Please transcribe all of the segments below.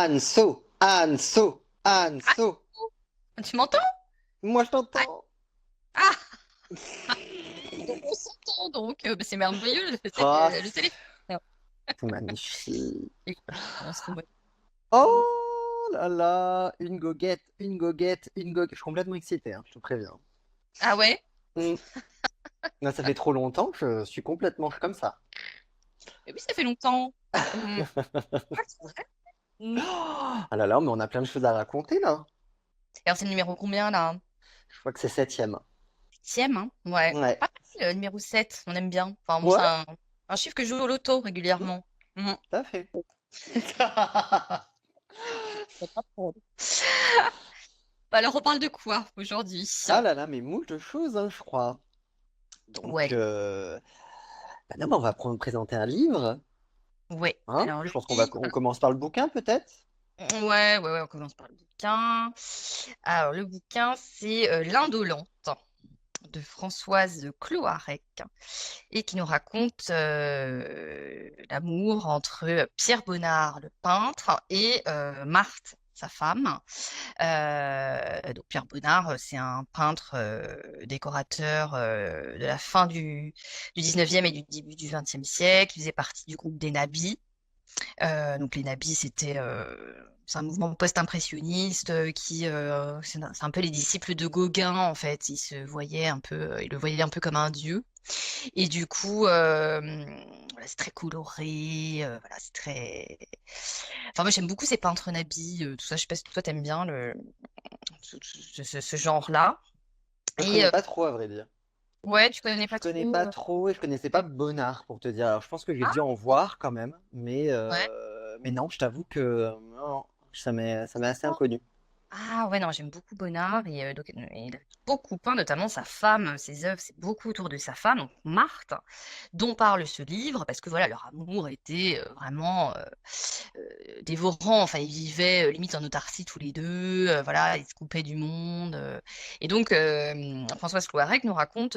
Anso, Anso, Ah, Anso. tu m'entends? Moi, je Ah, t'entends. ah, on s'entend donc. Bah, c'est merveilleux, Ah, le téléphone. Non. c'est magnifique. Écoute, on se revoit. Oh là là, une goguette, une goguette, une goguette. Je suis complètement excité, hein, je te préviens. Ah ouais? Hmm. Là, ça fait trop longtemps que je suis complètement comme ça. Eh oui, ça fait longtemps. Hum. Ah, c'est vrai. Hum. Ah là là, mais on a plein de choses à raconter là. Alors, c'est le numéro combien là? Je crois que c'est septième. Septième, hein? Ouais. Ouais. Pas mal, le numéro 7, on aime bien. Enfin, moi, c'est Ouais, un chiffre que je joue au loto hmm, régulièrement. Hum. tout à fait. C'est pas trop. Bah, alors, on parle de quoi aujourd'hui? Ah là là, mais moult de choses, hein, je crois. Donc, Ouais, bah non, mais on va présenter un livre, ouais. hein? Alors, Je le pense on livre. commence par le bouquin, peut-être? Ouais, on commence par le bouquin. Alors, le bouquin, c'est L'Indolente de Françoise Cloarec et qui nous raconte l'amour entre Pierre Bonnard, le peintre, et Marthe, sa femme. Donc Pierre Bonnard, c'est un peintre décorateur de la fin du 19e et du début du 20e siècle. Il faisait partie du groupe des Nabis. Donc les Nabis, c'est un mouvement post-impressionniste c'est un peu les disciples de Gauguin en fait. Ils le voyaient un peu comme un dieu. Et du coup, voilà, c'est très coloré, voilà, c'est très. Enfin moi j'aime beaucoup ces peintres Nabis, tout ça. Je sais pas si toi t'aimes bien ce genre-là. Je Et connais pas trop, à vrai dire. ouais, tu connais Je pas connais trop. pas trop et je connaissais pas Bonnard, pour te dire. Alors, je pense que j'ai dû Ah, en voir quand même, ouais. mais non, je t'avoue que non, ça m'est assez inconnu. Ah ouais, non, j'aime beaucoup Bonnard et il a beaucoup peint, notamment sa femme, ses œuvres, c'est beaucoup autour de sa femme, donc Marthe, dont parle ce livre, parce que voilà, leur amour était vraiment dévorant, enfin ils vivaient limite en autarcie tous les deux, voilà, ils se coupaient du monde. Et donc Françoise Cloarec nous raconte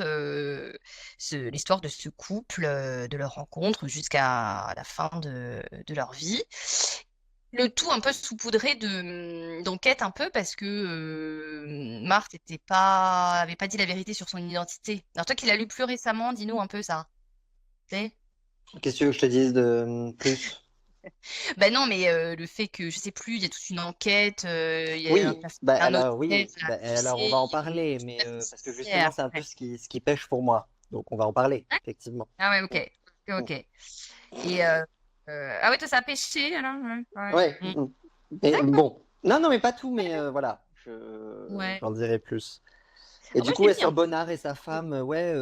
l'histoire de ce couple, de leur rencontre jusqu'à la fin de leur vie. Le tout un peu saupoudré d'enquête un peu parce que Marthe avait pas dit la vérité sur son identité. Alors toi qui l'as lu plus récemment, dis-nous un peu ça. Tu sais. Qu'est-ce que tu veux que je te dise de plus? Ben non, mais le fait que je sais plus, il y a toute une enquête, il y a Oui, bah un autre alors oui, test à bah, alors on accuser, va en il y a parler, toute mais l'affaire parce que justement judiciaire. c'est un peu Ouais. ce qui pêche pour moi, donc on va en parler, Ah effectivement. ah ouais, Mm, ok. Ok, mm. ok. Et ah ouais, toi ça a pêché alors? Ouais. Ouais. Ouais, Mm. mais D'accord. bon, non, non, mais pas tout, mais voilà, Ouais. j'en dirai plus. Et Ah, du moi coup, j'ai ouais, mis un sur peu. Bonnard et sa femme, ouais,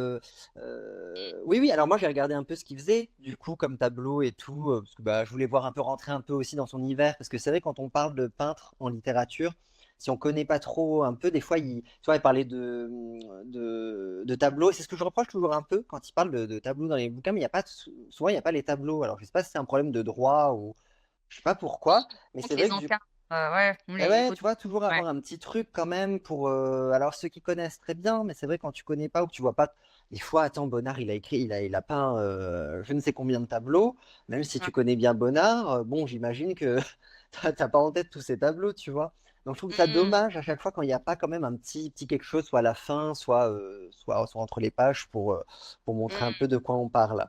oui, oui. Alors moi, j'ai regardé un peu ce qu'il faisait, du coup, comme tableau et tout, parce que bah, je voulais voir un peu rentrer un peu aussi dans son univers, parce que c'est vrai quand on parle de peintre en littérature, si on connaît pas trop un peu, des fois, tu vois, il parlait de tableaux. C'est ce que je reproche toujours un peu quand il parle de tableaux dans les bouquins, mais il y a pas, souvent il n'y a pas les tableaux. Alors je sais pas si c'est un problème de droit ou je sais pas pourquoi, mais c'est Contre vrai les que du encadres, ouais, et les ouais, tu photos. vois, toujours Ouais. avoir un petit truc quand même pour. Alors, ceux qui connaissent très bien, mais c'est vrai quand tu connais pas ou que tu vois pas. Des fois, attends, Bonnard, il a écrit, il a peint je ne sais combien de tableaux. Même si Ouais. tu connais bien Bonnard, bon, j'imagine que t'as pas en tête tous ces tableaux, tu vois. Donc, je trouve ça Mm. dommage à chaque fois quand il n'y a pas quand même un petit quelque chose, soit à la fin, soit entre les pages pour montrer un Mm. peu de quoi on parle.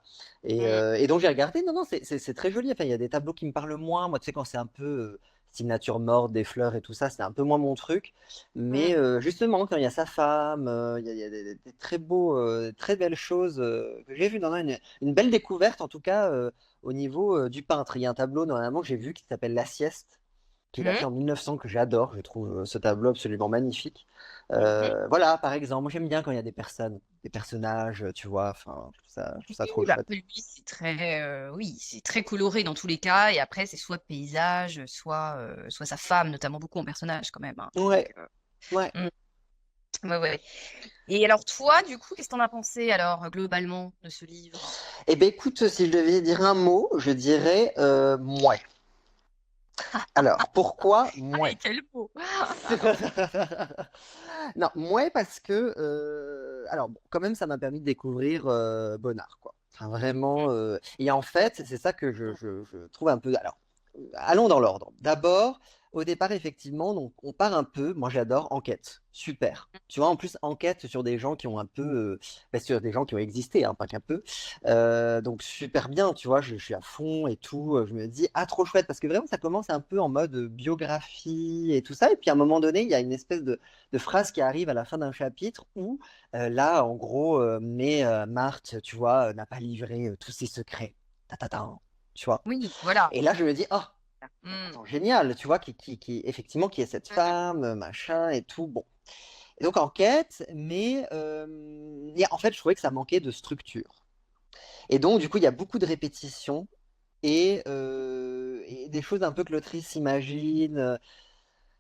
Mm. Et donc, j'ai regardé, non, non, c'est très joli. Enfin, il y a des tableaux qui me parlent moins. Moi, tu sais, quand c'est un peu. Style nature morte, des fleurs et tout ça, c'est un peu moins mon truc. Mm. Mais justement, quand il y a sa femme, il y a des très beaux, très belles choses que j'ai vues. Non, non, une belle découverte en tout cas au niveau du peintre. Il y a un tableau normalement que j'ai vu qui s'appelle La Sieste, qu'il a Mm. fait en 1900 que j'adore. Je trouve ce tableau absolument magnifique. Mhm. Voilà, par exemple, moi j'aime bien quand il y a des personnes, des personnages, tu vois. Enfin, je trouve ça trop Oui, bah, chouette. lui, oui, c'est très coloré dans tous les cas. Et après, c'est soit paysage, soit sa femme, notamment beaucoup en personnage quand même. Hein. Donc, Ouais, ouais. ouais, ouais. Et alors, toi, du coup, qu'est-ce que t'en as pensé alors globalement de ce livre? Eh ben écoute, si je devais dire un mot, je dirais mouais. Alors, pourquoi Allez, mouais? quel mot! Non, mouais parce que, alors bon, quand même, ça m'a permis de découvrir Bonnard, quoi. Enfin, vraiment. Et en fait, c'est ça que je trouve un peu. Alors, allons dans l'ordre. D'abord, au départ, effectivement, donc on part un peu. Moi, j'adore enquête. Super. Tu vois, en plus, enquête sur des gens qui ont un peu, sur des gens qui ont existé, hein, pas qu'un peu. Donc super bien. Tu vois, je suis à fond et tout. Je me dis ah trop chouette parce que vraiment ça commence un peu en mode biographie et tout ça. Et puis à un moment donné, il y a une espèce de phrase qui arrive à la fin d'un chapitre où là, en gros, mais Marthe, tu vois, n'a pas livré tous ses secrets. Ta, ta, ta, tu vois. Oui, voilà. Et là, je me dis, oh, Mmh. attends, génial, tu vois, effectivement, qui est cette Mmh. femme, machin et tout. Bon. Et donc, enquête, mais et en fait, je trouvais que ça manquait de structure. Et donc, du coup, il y a beaucoup de répétitions et des choses un peu que l'autrice s'imagine,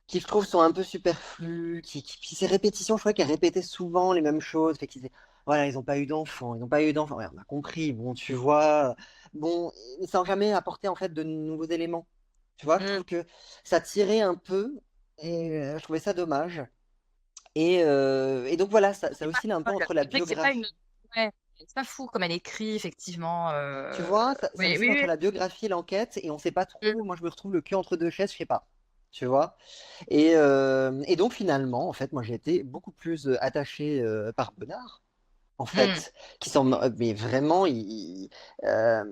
qui, je trouve, sont un peu superflues. Puis ces répétitions, je trouvais qu'elle répétait souvent les mêmes choses. Fait qu'ils disaient, voilà, ils n'ont pas eu d'enfants, ils n'ont pas eu d'enfants. Ouais, on a compris, bon, tu vois. Bon, sans jamais apporter, en fait, de nouveaux éléments. Tu vois, je Mmh. trouve que ça tirait un peu et je trouvais ça dommage. Et donc voilà, ça C'est pas oscille un peu folle. entre la C'est vrai que c'est pas biographie. une ouais, c'est pas fou comme elle écrit effectivement, Tu vois, ça oui, oscille oui, entre oui. la biographie et l'enquête et on sait pas Mmh. trop. Moi, je me retrouve le cul entre deux chaises, je sais pas. Tu vois? Et donc finalement, en fait, moi j'ai été beaucoup plus attaché par Bonnard, en Mmh. fait, mais vraiment, euh,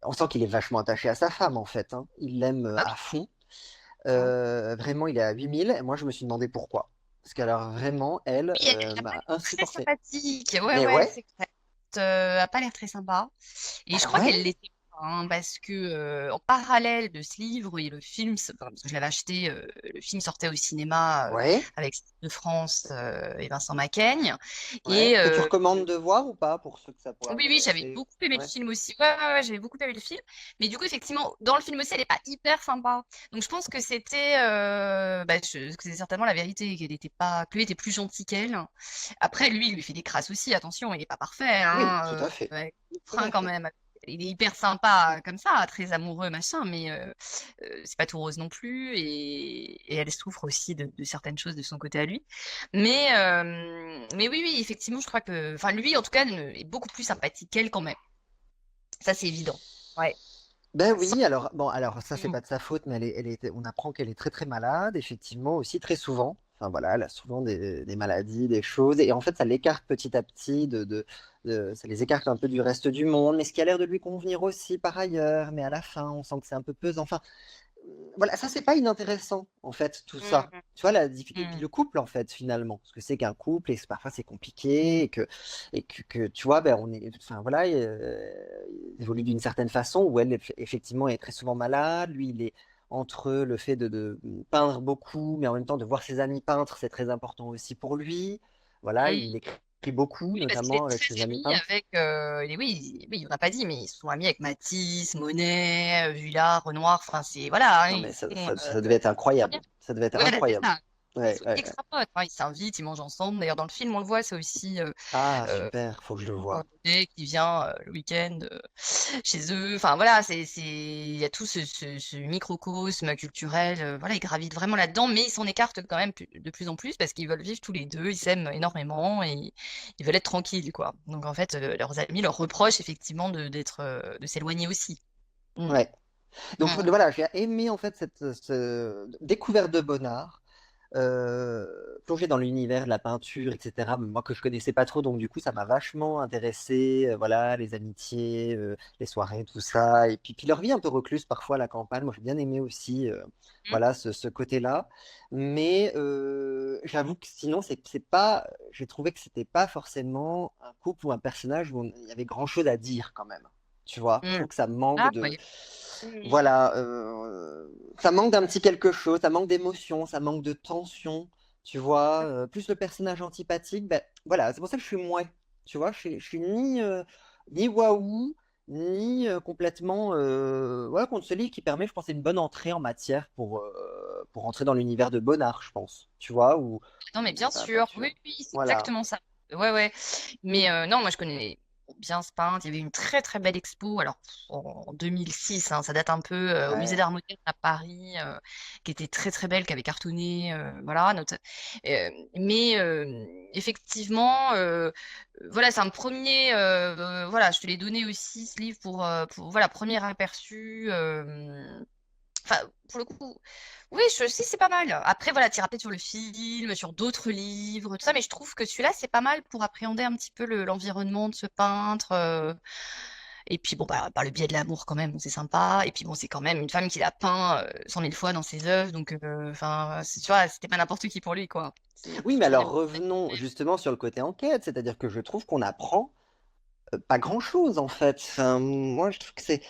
on sent qu'il est vachement attaché à sa femme, en fait, hein. Il l'aime Bah à oui, fond. hein. Vraiment, il est à 8000. Et moi, je me suis demandé pourquoi. Parce qu'alors, vraiment, elle Oui, elle a pas m'a l'air très insupporté. sympathique. Ouais, Mais ouais, ouais, c'est clair. A pas l'air très sympa et je bah crois ouais, qu'elle l'était pas, hein, parce que, en parallèle de ce livre et le film enfin, parce que je l'avais acheté, le film sortait au cinéma, ouais, avec Stade de France, et Vincent Macaigne ouais. et Que tu recommandes de voir ou pas pour ceux que ça pourrait oui, oui, j'avais intéresser? beaucoup aimé le Ouais. film aussi. Ouais, ouais, ouais, j'avais beaucoup aimé le film. Mais du coup, effectivement, dans le film aussi, elle est pas hyper sympa. Donc, je pense que c'était, que c'est certainement la vérité, qu'elle était pas, que lui était plus gentil qu'elle. Après, lui, il lui fait des crasses aussi. Attention, il est pas parfait, Oui, hein. tout à fait. Ouais, il Tout à frein quand fait. même. Il est hyper sympa comme ça, très amoureux, machin, mais c'est pas tout rose non plus. Et elle souffre aussi de certaines choses de son côté à lui. Mais oui, oui, effectivement, je crois que, enfin, lui, en tout cas, est beaucoup plus sympathique qu'elle quand même. Ça, c'est évident. Ouais. Ben Sans- oui, alors bon, alors ça c'est Mm. pas de sa faute, mais on apprend qu'elle est très très malade, effectivement aussi très souvent. Enfin voilà, elle a souvent des maladies, des choses, et en fait ça l'écarte petit à petit ça les écarte un peu du reste du monde, mais ce qui a l'air de lui convenir aussi par ailleurs. Mais à la fin, on sent que c'est un peu pesant. Enfin, voilà, ça c'est pas inintéressant en fait tout ça. Mm, Tu vois et puis mm, le couple en fait finalement, parce que c'est qu'un couple et parfois c'est compliqué et que tu vois ben enfin voilà il évolue d'une certaine façon où elle effectivement est très souvent malade, lui il est entre le fait de peindre beaucoup mais en même temps de voir ses amis peintres c'est très important aussi pour lui. Voilà, mm. il écrit beaucoup Oui, parce qu'il notamment est avec très ses amis ami peintres. avec, oui, on n'a pas dit, mais ils sont amis avec Matisse, Monet, Vuillard, Renoir. Enfin, c'est, voilà, hein, Non ils mais ça, sont, ça, ça devait être très bien. incroyable. Ça devait être Voilà, c'est incroyable. ça. Ils Ouais, sont ouais, ouais. extra potes, hein, ils s'invitent, ils mangent ensemble. D'ailleurs, dans le film, on le voit, c'est aussi Ah euh, super, faut que je le Jean voie. Monnet qui vient le week-end chez eux. Enfin voilà, il y a tout ce microcosme culturel. Voilà, ils gravitent vraiment là-dedans, mais ils s'en écartent quand même de plus en plus parce qu'ils veulent vivre tous les deux. Ils s'aiment énormément et ils veulent être tranquilles, quoi. Donc en fait, leurs amis leur reprochent effectivement de s'éloigner aussi. Mm. Ouais. Donc Mm. voilà, j'ai aimé en fait cette découverte de Bonnard, plongé dans l'univers de la peinture, etc. Moi que je connaissais pas trop, donc du coup ça m'a vachement intéressé. Voilà, les amitiés, les soirées, tout ça, et puis leur vie un peu recluse parfois à la campagne. Moi j'ai bien aimé aussi, voilà ce côté-là. Mais j'avoue que sinon c'est pas, j'ai trouvé que c'était pas forcément un couple ou un personnage où il y avait grand-chose à dire quand même. Tu vois, je Mm. trouve que ça manque Ah de oui. Mm. voilà, ça manque d'un petit quelque chose, ça manque d'émotion, ça manque de tension, tu vois. Plus le personnage antipathique, ben voilà, c'est pour ça que je suis mouais, tu vois. Je suis ni waouh, ni complètement voilà, contre ce livre qui permet, je pense, une bonne entrée en matière pour entrer dans l'univers de Bonnard, je pense, tu vois, Non, mais bien dans la sûr, peinture. oui, oui, c'est Voilà. exactement ça. Ouais, ouais. Mais non, moi je connais bien ce peintre. Il y avait une très très belle expo, alors en 2006, hein, ça date un peu, au Musée Ouais. d'Art moderne à Paris, qui était très très belle, qui avait cartonné, voilà. Mais effectivement, voilà, c'est un premier, voilà, je te l'ai donné aussi ce livre pour voilà, premier aperçu. Enfin, pour le coup, oui, je sais, c'est pas mal. Après, voilà, tu iras peut-être sur le film, sur d'autres livres, tout ça, mais je trouve que celui-là, c'est pas mal pour appréhender un petit peu l'environnement de ce peintre. Et puis, bon, bah, par le biais de l'amour, quand même, bon, c'est sympa. Et puis, bon, c'est quand même une femme qui l'a peint 100 000 fois dans ses œuvres, donc, enfin, tu vois, c'était pas n'importe qui pour lui, quoi. Oui, C'est mais toujours des... alors revenons justement sur le côté enquête, c'est-à-dire que je trouve qu'on apprend pas grand-chose en fait. Enfin, moi, je trouve que c'est.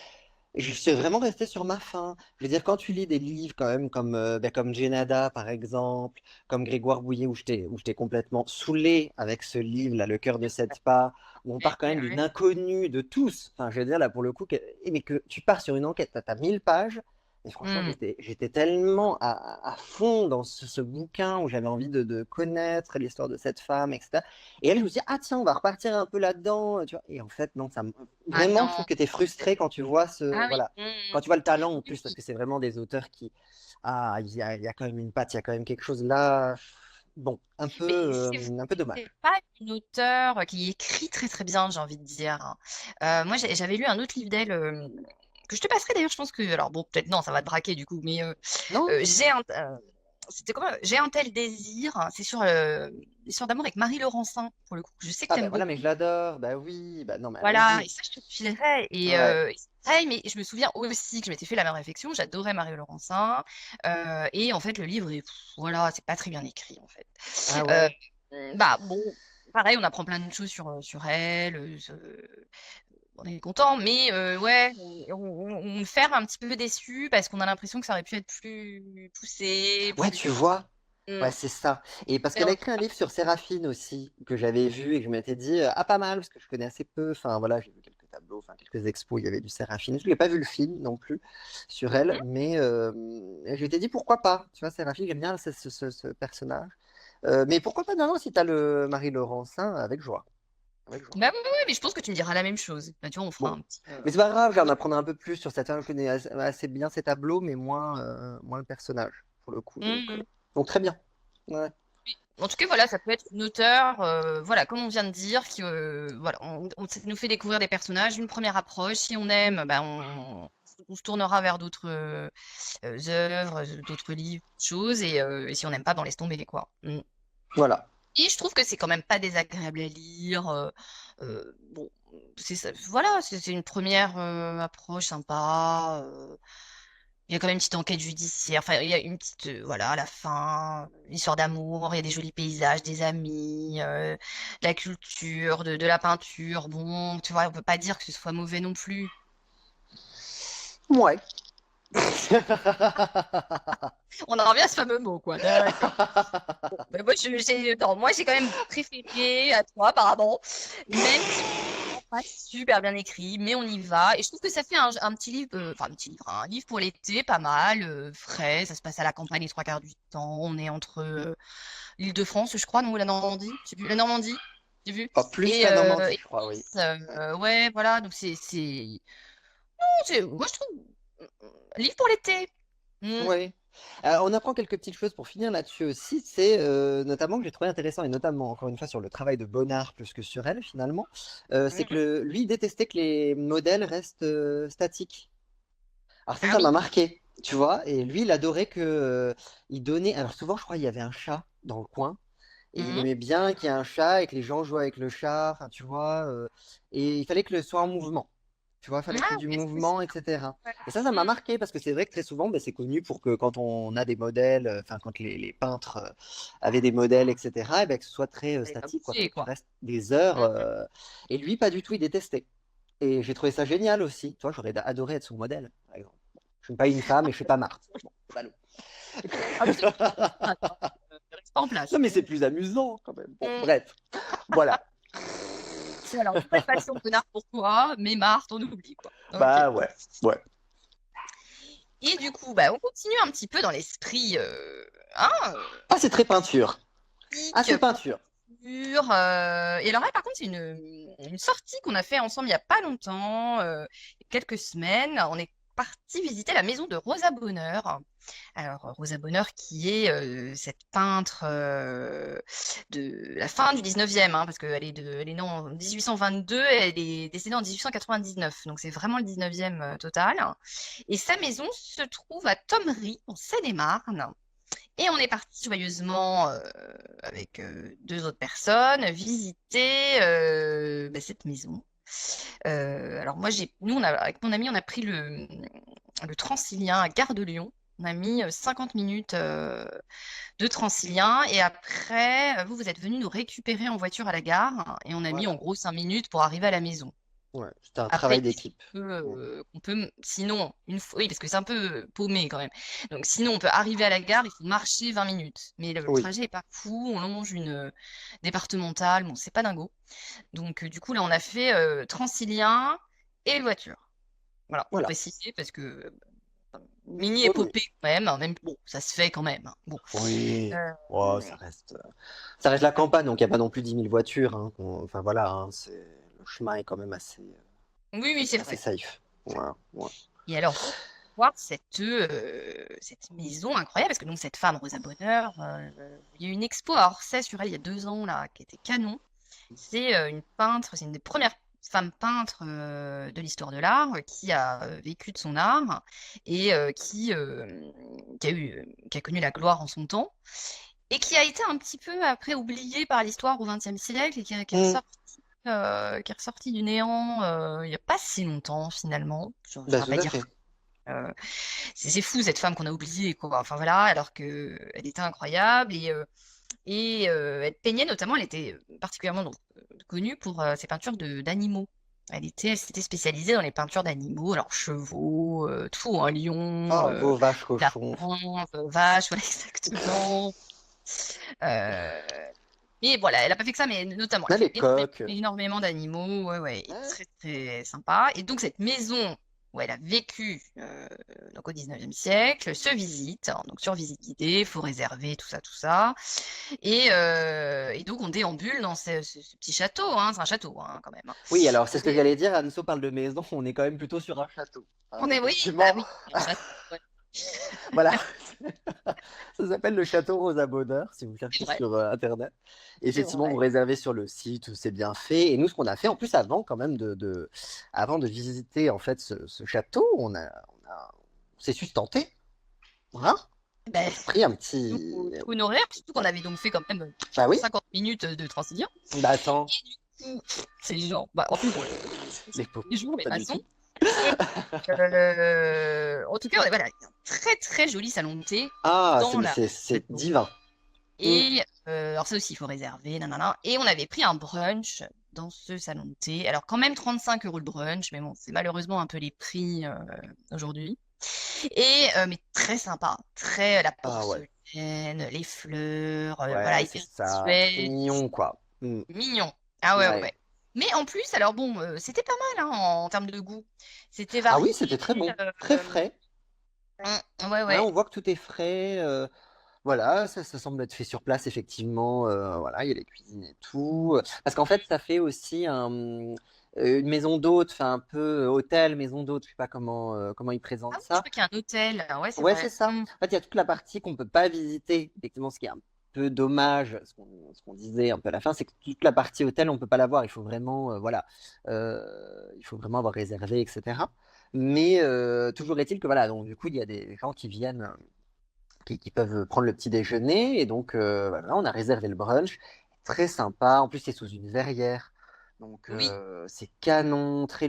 Je suis vraiment resté sur ma faim. Je veux dire, quand tu lis des livres quand même comme Gennada par exemple, comme Grégoire Bouillet, où j'étais complètement saoulé avec ce livre-là, Le cœur de cette part, où on part quand même d'une inconnue de tous. Enfin, je veux dire, là pour le coup, mais que tu pars sur une enquête, t'as 1000 pages, et franchement, Hmm. j'étais tellement à fond dans ce bouquin où j'avais envie de connaître l'histoire de cette femme, etc. Et elle, je me suis dit, ah tiens, on va repartir un peu là-dedans, tu vois. Et en fait, non, Ah vraiment, je trouve non. que tu es frustré quand tu vois Ah oui. voilà, Hmm. quand tu vois le talent en plus, parce Oui. que c'est vraiment des auteurs qui, il y a quand même une patte, il y a quand même quelque chose là, bon, Mais c'est un peu dommage. pas une auteure qui écrit très très bien, j'ai envie de dire, hein. Moi, j'avais lu un autre livre d'elle que je te passerai d'ailleurs. Je pense que, alors bon, peut-être non, ça va te braquer du coup, mais Non? c'était comment? J'ai un tel désir, hein. C'est sur l'histoire d'amour avec Marie Laurencin pour le coup. Je sais que Ah ben t'aimes voilà, mais je beaucoup. l'adore, bah oui, bah non, mais Voilà, et allons-y. ça, je te le filerai. Ouais. Et c'est pareil, mais je me souviens aussi que je m'étais fait la même réflexion. J'adorais Marie Laurencin. Et en fait, le livre, voilà, c'est pas très bien écrit, en fait. Ah Euh, ouais. Bah, bon, pareil, on apprend plein de choses sur elle. On est content, mais ouais, on ferme un petit peu déçu parce qu'on a l'impression que ça aurait pu être plus poussé, Ouais, plus. tu vois? Hmm. Ouais, c'est ça. Et parce Mais qu'elle a non. écrit un livre sur Séraphine aussi, que j'avais vu et que je m'étais dit, ah, pas mal, parce que je connais assez peu. Enfin, voilà, j'ai vu quelques tableaux, enfin, quelques expos, il y avait du Séraphine. Je n'ai pas vu le film non plus sur elle, Mhm. mais je m'étais dit, pourquoi pas? Tu vois, Séraphine, j'aime bien ce personnage. Mais pourquoi pas, non, non, si t'as le Marie Laurencin, avec joie. Avec joie. Bah oui, oui, oui, mais je pense que tu me diras la même chose. Bah, tu vois, on fera Bon. un petit. Mais c'est pas grave, j'en apprendrai un peu plus sur cette femme. Je connais assez bien ses tableaux, mais moins le personnage, pour le coup. Mhm. Donc très bien. Ouais. En tout cas, voilà, ça peut être une auteure, voilà, comme on vient de dire, qui, voilà, ça nous fait découvrir des personnages, une première approche. Si on aime, bah, on se tournera vers d'autres œuvres, d'autres livres, choses, et si on n'aime pas, ben, on laisse tomber, quoi. Mm. Voilà. Et je trouve que c'est quand même pas désagréable à lire. Bon, voilà, c'est une première approche sympa. Il y a quand même une petite enquête judiciaire. Enfin, il y a une petite, voilà, à la fin, histoire d'amour. Il y a des jolis paysages, des amis, de la culture, de la peinture. Bon, tu vois, on peut pas dire que ce soit mauvais non plus. Ouais. On en revient à ce fameux mot, quoi. D'accord. Ben moi, non, moi, j'ai quand même préféré à toi, apparemment, même si c'est pas super bien écrit, mais on y va. Et je trouve que ça fait un petit livre, enfin, un petit livre, un livre pour l'été, pas mal, frais. Ça se passe à la campagne les trois quarts du temps. On est entre l'Île-de-France, je crois, non, ou la Normandie. J'ai vu la Normandie, j'ai vu. Oh, plus Et, la euh, Normandie, et je crois, oui. ouais, voilà. Donc, non, moi, je trouve, livre pour l'été. Mm. Oui. On apprend quelques petites choses pour finir là-dessus aussi. C'est notamment que j'ai trouvé intéressant, et notamment, encore une fois, sur le travail de Bonnard plus que sur elle, finalement. C'est que Mhm. lui, il détestait que les modèles restent statiques. Alors Ah ça m'a oui. marqué, tu vois. Et lui, il adorait que il donnait. Alors souvent, je crois, il y avait un chat dans le coin. Et il Mhm. aimait bien qu'il y ait un chat et que les gens jouent avec le chat, enfin, tu vois. Et il fallait que le soit en mouvement. Tu vois, il fallait qu'il y Ah ait du oui, c'est mouvement, sûr. etc. Ouais. Et ça m'a marqué parce que c'est vrai que très souvent, ben, c'est connu pour que quand on a des modèles, enfin, quand les peintres avaient des modèles, etc., et ben, que ce soit très Fallait pas statique, quoi. Il bouger, fallait que tu quoi. restes des heures. Mhm. Et lui, pas du tout, il détestait. Et j'ai trouvé ça génial aussi. Tu vois, j'aurais adoré être son modèle, par exemple. Je ne suis pas une femme et je ne fais pas Marthe. Bon, ballot. Ah, mais c'est attends, reste pas en Non, place. mais c'est plus amusant quand même. Bon, Mm. bref. Voilà. Alors, nouvelle passion connard pour toi, mais Marthe, on oublie, quoi. Ok. Bah ouais, ouais. Et du coup, bah, on continue un petit peu dans l'esprit, hein, Ah, c'est très peinture. Ah, geek, c'est peinture. peinture. Et alors là, par contre, c'est une sortie qu'on a fait ensemble il n'y a pas longtemps, il y a quelques semaines. On est parti visiter la maison de Rosa Bonheur. Alors, Rosa Bonheur, qui est cette peintre de la fin du 19e, hein, parce elle est née en 1822, elle est décédée en 1899, donc c'est vraiment le 19e total. Et sa maison se trouve à Thomery, en Seine-et-Marne. Et on est parti joyeusement avec deux autres personnes visiter cette maison. Alors moi, avec mon ami, on a pris le Transilien à Gare de Lyon. On a mis 50 minutes de Transilien et après, vous êtes venu nous récupérer en voiture à la gare et on a mis en Voilà. gros 5 minutes pour arriver à la maison. Ouais, c'était un Après, travail d'équipe. Mm. sinon, oui, parce que c'est un peu paumé quand même. Donc, sinon, on peut arriver à la gare, il faut marcher 20 minutes. Mais le Oui, trajet est pas fou, on longe une départementale, bon, c'est pas dingo. Donc, du coup, là, on a fait Transilien et voiture. Voilà, pour voilà. préciser, parce que Oui, oui. mini-épopée quand même, hein, même, bon, ça se fait quand même, hein. Bon. Oui. Euh, Oh, ça reste la campagne, donc il n'y a pas non plus 10 000 voitures, hein. Enfin voilà, hein, le chemin est quand même oui, oui, c'est assez vrai. safe. Voilà, ouais. Et alors, pour voir cette maison incroyable, parce que donc cette femme, Rosa Bonheur, il y a eu une expo à Orsay sur elle il y a 2 ans, là, qui était canon. C'est une peintre, c'est une des premières femmes peintres de l'histoire de l'art qui a vécu de son art et qui a connu la gloire en son temps et qui a été un petit peu après oubliée par l'histoire au XXe siècle et Mm. qui est ressortie du néant il n'y a pas si longtemps finalement. Je ne Bah, vais tout pas à dire fait. euh, c'est fou cette femme qu'on a oubliée, quoi. Enfin voilà, alors que elle était incroyable et elle peignait notamment, elle était particulièrement donc, connue pour ses peintures d'animaux. Elle s'était spécialisée dans les peintures d'animaux, alors chevaux, tout, un lion, Ah, vos vaches cochons. lapin, vache, voilà exactement. Euh, et voilà, elle a pas fait que ça, mais notamment, On elle a fait les coques. énormément d'animaux, ouais, ouais, et Ouais. très très sympa. Et donc cette maison où elle a vécu donc au 19e siècle se visite, hein, donc sur visite guidée, faut réserver tout ça, tout ça. Et donc on déambule dans ce petit château, hein, c'est un château hein, quand même, hein. Oui, alors c'est ce que Et j'allais dire. Anso parle de maison, on est quand même plutôt sur un château, hein, oui, bah effectivement. oui, un château, ouais. Voilà. Ça s'appelle le château Rosa Bonheur, si vous C'est cherchez vrai, sur Internet. Et c'est effectivement, vous vrai. réservez sur le site, c'est bien fait. Et nous, ce qu'on a fait, en plus, avant quand même avant de visiter en fait ce château, on s'est sustenté. Voilà. Ben, On s'est pris un nous, petit. tout honoraire, surtout qu'on avait donc fait quand même Bah oui. 50 minutes de Transilien. Bah attends, C'est genre, bah, en plus, bon, les pauvres, les jours, mais pas du passons. tout. Et en tout cas, voilà, un très très joli salon de thé Ah, dans c'est château. divin. Mm. Et alors ça aussi, il faut réserver, nanana. Et on avait pris un brunch dans ce salon de thé. Alors quand même 35 € le brunch, mais bon, c'est malheureusement un peu les prix aujourd'hui. Et mais très sympa, très la Ah ouais. porcelaine, les fleurs, voilà, Ouais, c'est hyper ça. Très visuel, mignon, quoi. Mm. mignon. Ah ouais, ouais, Ouais. ouais. Mais en plus, alors bon, c'était pas mal hein, en termes de goût. C'était Ah oui, varié. c'était très bon. Très euh, frais. ouais, Ouais, ouais. on voit que tout est frais. Voilà, ça semble être fait sur place, effectivement. Voilà, il y a les cuisines et tout. Parce qu'en fait, ça fait aussi une maison d'hôte, enfin un peu hôtel, maison d'hôte. Je sais pas comment ils Ah présentent oui, je ça. crois qu'il y a un hôtel. Ouais, c'est Ouais, c'est vrai. ça. En fait, il y a toute la partie qu'on peut pas visiter. Effectivement, ce qui est un peu dommage, ce qu'on disait un peu à la fin, c'est que toute la partie hôtel, on peut pas la voir. Il faut vraiment, voilà, il faut vraiment avoir réservé, etc. Mais toujours est-il que voilà, donc du coup, il y a des gens qui viennent qui peuvent prendre le petit déjeuner. Et donc, voilà, on a réservé le brunch. Très sympa. En plus, c'est sous une verrière. Donc, Oui, c'est canon, très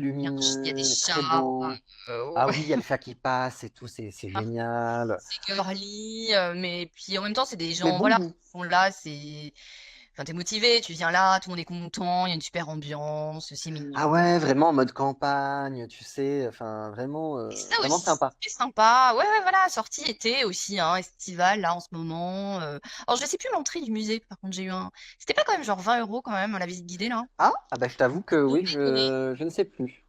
il y a des lumineux, très chats. beau. Ah Ouais. oui, il y a le chat qui passe et tout, c'est génial. C'est girly, mais puis en même temps, c'est des Mais gens, bon voilà, goût. qui sont là, enfin, t'es motivé, tu viens là, tout le monde est content, il y a une super ambiance, c'est Ah mignon. ouais, vraiment en mode campagne, tu sais, enfin, vraiment, Et ça vraiment aussi, sympa. c'est sympa. Ouais, ouais, voilà, sortie été aussi, hein, estival, là, en ce moment. Alors, je sais plus l'entrée du musée, par contre, j'ai eu un. C'était pas quand même genre 20 € quand même, la visite guidée, là? Ah bah je t'avoue que oui, Donné. je ne sais plus.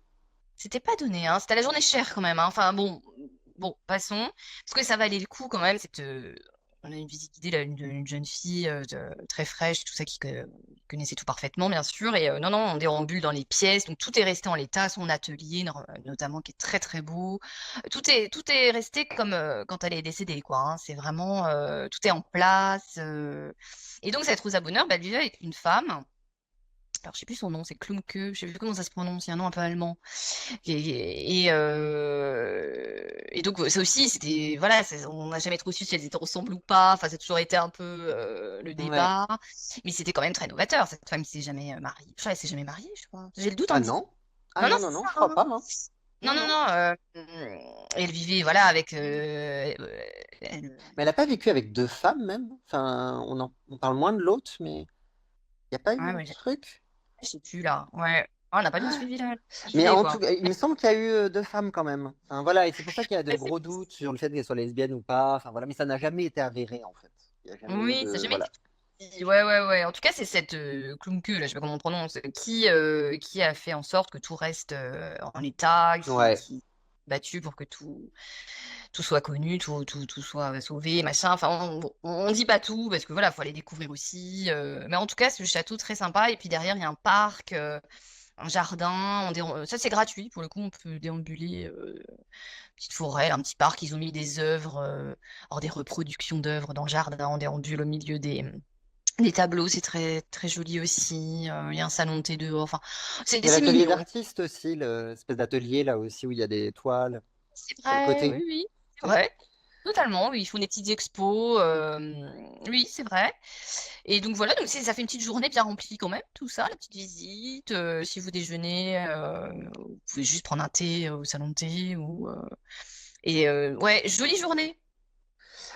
C'était pas donné, hein. C'était la journée chère quand même, hein. Enfin, bon, passons. Parce que ça valait le coup quand même, on a une visite guidée, là, une jeune fille très fraîche, tout ça, qui connaissait tout parfaitement, bien sûr. Et non, non, on déambule dans les pièces. Donc, tout est resté en l'état. Son atelier, notamment, qui est très, très beau. Tout est resté comme quand elle est décédée, quoi. Hein. C'est vraiment, tout est en place. Et donc, cette Rosa Bonheur, bah, elle vivait avec une femme. Alors, je sais plus son nom, c'est Klumke, je sais plus comment ça se prononce, il y a un nom un peu allemand. Et donc, ça aussi, c'était, voilà, on n'a jamais trop su si elles étaient ensemble ou pas. Enfin, ça a toujours été un peu le Ouais. débat. Mais c'était quand même très novateur. Cette femme qui s'est jamais mariée. Je crois qu'elle s'est jamais mariée, je crois. J'ai le doute en Ah le disant. non? Ah Non, non, non, non, c'est non, ça. je crois Hein. pas, hein. Non, Non, non, non. non. Elle vivait, voilà, avec. Mais elle a pas vécu avec deux femmes même? Enfin, on parle moins de l'autre, mais il n'y a pas eu Ouais, un ouais, truc? je sais plus là. Ouais. Ah, on n'a pas bien suivi la Mais sujet, en quoi. tout cas, il me semble qu'il y a eu deux femmes quand même. Enfin, voilà, et c'est pour ça qu'il y a de Ouais, c'est gros doutes sur le fait qu'elle soit lesbienne ou pas. Enfin voilà, mais ça n'a jamais été avéré en fait. Il n'y a jamais eu Oui, ça n'a de. jamais été Voilà. dit. Ouais, ouais, ouais. En tout cas, c'est cette Klumke, là, je sais pas comment on prononce, qui a fait en sorte que tout reste en état, Ouais. qui battu pour que tout soit connu, tout soit sauvé, machin. Enfin, on dit pas tout parce que voilà, faut aller découvrir aussi. Mais en tout cas, ce château très sympa. Et puis derrière, il y a un parc, un jardin. Ça, c'est gratuit. Pour le coup, on peut déambuler. Petite forêt, un petit parc. Ils ont mis des œuvres, alors des reproductions d'œuvres dans le jardin. On déambule au milieu des tableaux. C'est très, très joli aussi. Il y a un salon de thé dehors. Enfin, Il y a c'est l'atelier mignon. d'artiste aussi, l'espèce d'atelier là aussi où il y a des toiles C'est sur le vrai, côté. oui, oui, c'est vrai. Totalement, oui, ils font des petites expos. Oui, c'est vrai. Et donc voilà, donc ça fait une petite journée bien remplie quand même, tout ça, la petite visite. Si vous déjeunez, vous pouvez juste prendre un thé au salon de thé ouais, jolie journée.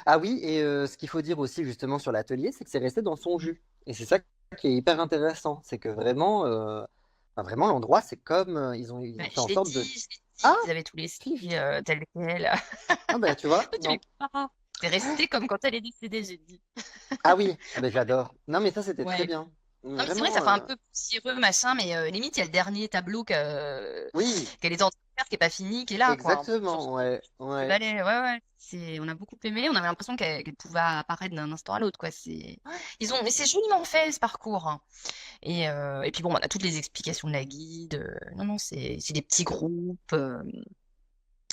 Ah oui, et ce qu'il faut dire aussi justement sur l'atelier, c'est que c'est resté dans son jus. Et c'est ça qui est hyper intéressant, c'est que vraiment, enfin, vraiment l'endroit, c'est comme ils Bah, ont fait je en l'ai sorte de. dit, je l'ai Ah, dit, ils avaient tous les si. skis tels quels. Ah ben tu vois, Toi, tu non. les pas. C'est resté comme quand elle est décédée, j'ai dit. Ah oui, ah ben j'adore. Non mais ça c'était très Ouais. bien. Non, mais c'est vrai, ça Vraiment, fait un peu poussiéreux, machin, mais limite, il y a le dernier tableau oui, qu'elle est en train de faire, qui est pas fini, qui est là, quoi. Sur exactement, ouais, le ouais. balai. Ouais, ouais. On a beaucoup aimé. On avait l'impression qu'elle pouvait apparaître d'un instant à l'autre, quoi. Mais c'est joliment fait, ce parcours. Hein. Et puis bon, on a toutes les explications de la guide. Non, non, c'est des petits groupes.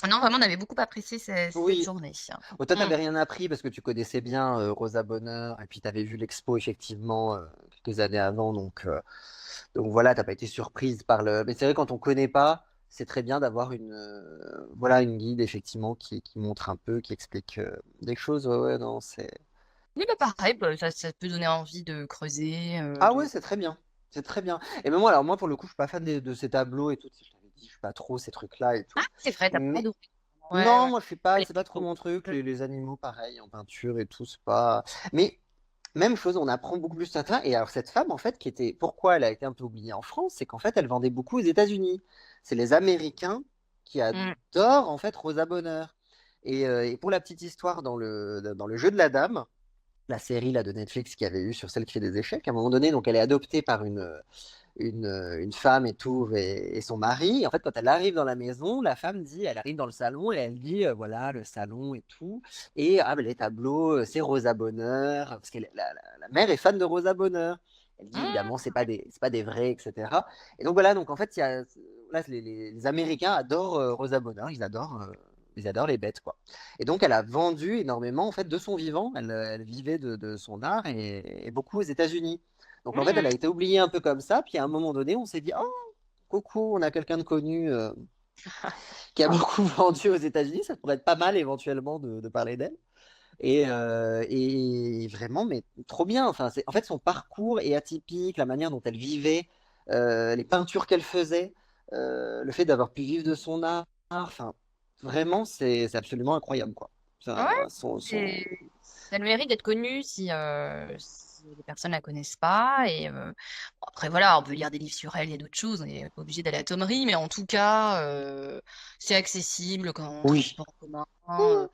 Non, vraiment, on avait beaucoup apprécié cette Oui. journée. Oh, toi, Mm. t'avais rien appris parce que tu connaissais bien Rosa Bonheur et puis t'avais vu l'expo effectivement quelques années avant, donc voilà, t'as pas été surprise par le. Mais c'est vrai quand on connaît pas, c'est très bien d'avoir une voilà une guide effectivement qui montre un peu, qui explique des choses. Ouais, ouais, non, c'est. Oui, bah pareil, bah, ça peut donner envie de creuser, Ah ouais, c'est très bien, c'est très bien. Et même moi, alors moi pour le coup, je suis pas fan de ces tableaux et tout. Je t'avais dit, je suis pas trop ces trucs-là et Ah, tout. c'est vrai, t'as pas Mais adoré. Ouais, non, ouais. moi je suis Pas pas, les c'est pas trop photos. mon truc. Les animaux, pareil, en peinture et tout, c'est pas. Mais même chose, on apprend beaucoup plus sur ça. Et alors cette femme, en fait, qui était, pourquoi elle a été un peu oubliée en France, c'est qu'en fait, elle vendait beaucoup aux États-Unis. C'est les Américains qui Mm. adorent en fait Rosa Bonheur. Et pour la petite histoire, dans le jeu de la dame, la série là de Netflix qui avait eu sur celle qui fait des échecs, à un moment donné, donc elle est adoptée par une femme et tout, et son mari. Et en fait, quand elle arrive dans la maison, la femme dit, elle arrive dans le salon et elle dit, voilà, le salon et tout. Et ah, ben, les tableaux, c'est Rosa Bonheur, parce que la mère est fan de Rosa Bonheur. Elle dit évidemment, Mm. c'est pas des vrais, etc. Et donc voilà, donc en fait, là, les Américains adorent Rosa Bonheur, ils adorent les bêtes, quoi. Et donc, elle a vendu énormément, en fait, de son vivant. Elle vivait de son art et beaucoup aux États-Unis. Donc en fait, elle Mm. a été oubliée un peu comme ça. Puis à un moment donné, on s'est dit, oh, coucou, on a quelqu'un de connu qui a beaucoup vendu aux États-Unis. Ça pourrait être pas mal éventuellement de parler d'elle. Et vraiment, mais trop bien. Enfin, en fait, son parcours est atypique, la manière dont elle vivait, les peintures qu'elle faisait, le fait d'avoir pu vivre de son art. Enfin, vraiment, c'est absolument incroyable, quoi. Ouais, Enfin, c'est- ça a le mérite d'être connu si les personnes la connaissent pas. Bon, après, voilà, on peut lire des livres sur elle, il y a d'autres choses. On n'est pas obligé d'aller à Thomery, mais en tout cas, c'est accessible quand on Oui, transport en commun.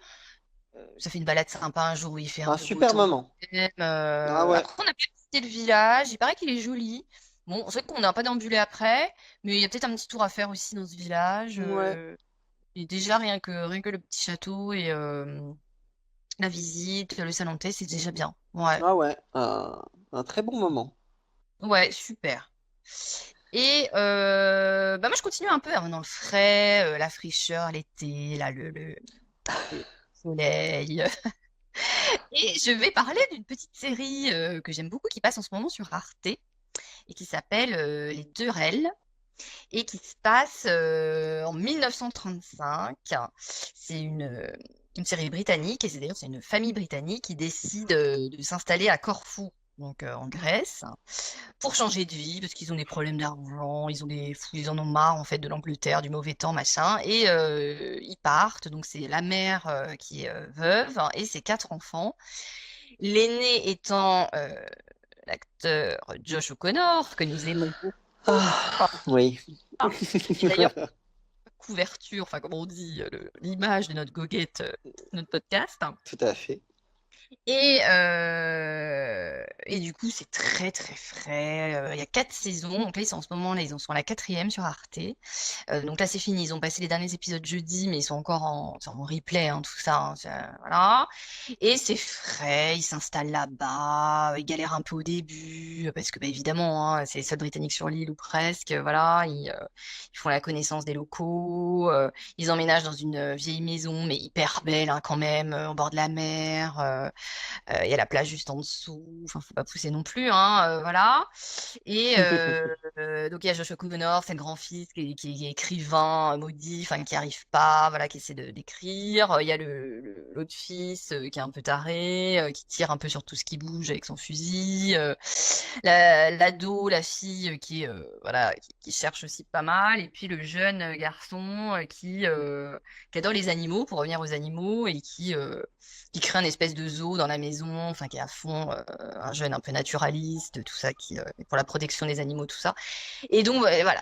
Ça fait une balade sympa un jour où il fait un un peu beau super temps. moment. Ah ouais. Après, on a pu visiter le village. Il paraît qu'il est joli. Bon, c'est vrai qu'on n'a pas déambulé après, mais il y a peut-être un petit tour à faire aussi dans ce village. Ouais. Et déjà, rien que le petit château La visite, le salon de thé, c'est déjà bien. Ouais, Ah ouais, un très bon moment. ouais, super. Et bah moi, je continue un peu dans le frais, la fraîcheur, l'été, là, le soleil. Et je vais parler d'une petite série que j'aime beaucoup, qui passe en ce moment sur Arte, et qui s'appelle Les Deux Rel, et qui se passe en 1935. C'est une série britannique, et c'est une famille britannique qui décide de s'installer à Corfou, donc en Grèce, pour changer de vie, parce qu'ils ont des problèmes d'argent, ils en ont marre en fait de l'Angleterre, du mauvais temps, machin, et ils partent. Donc c'est la mère qui est veuve, hein, et ses quatre enfants. L'aîné étant l'acteur Josh O'Connor, que nous aimons beaucoup. Oui, Et d'ailleurs, couverture, enfin, comme on dit, l'image de notre goguette, notre podcast. tout à fait. Et du coup, c'est très très frais. Il y a 4 saisons. Donc là, ils sont en ce moment, là, ils en sont à la quatrième sur Arte. Donc là, c'est fini. Ils ont passé les derniers épisodes jeudi, mais ils sont encore c'est en replay, hein, tout ça, hein, voilà. Et c'est frais. Ils s'installent là-bas. Ils galèrent un peu au début, parce que, bah, évidemment, hein, c'est les seuls Britanniques sur l'île ou presque. Voilà. Ils font la connaissance des locaux. Ils emménagent dans une vieille maison, mais hyper belle, hein, quand même, au bord de la mer. Il y a la plage juste en dessous. Enfin, faut pas pousser non plus, hein, voilà. Et donc il y a Joshua Connor, c'est le grand-fils qui est écrivain maudit, enfin qui arrive pas, voilà, qui essaie d'écrire. Il y a l'autre fils qui est un peu taré, qui tire un peu sur tout ce qui bouge avec son fusil. L'ado, la fille voilà, qui cherche aussi pas mal. Et puis le jeune garçon qui adore les animaux, pour revenir aux animaux, et qui crée un espèce de zoo dans la maison, enfin qui est à fond, un jeune un peu naturaliste, tout ça, qui pour la protection des animaux, tout ça. Et donc voilà,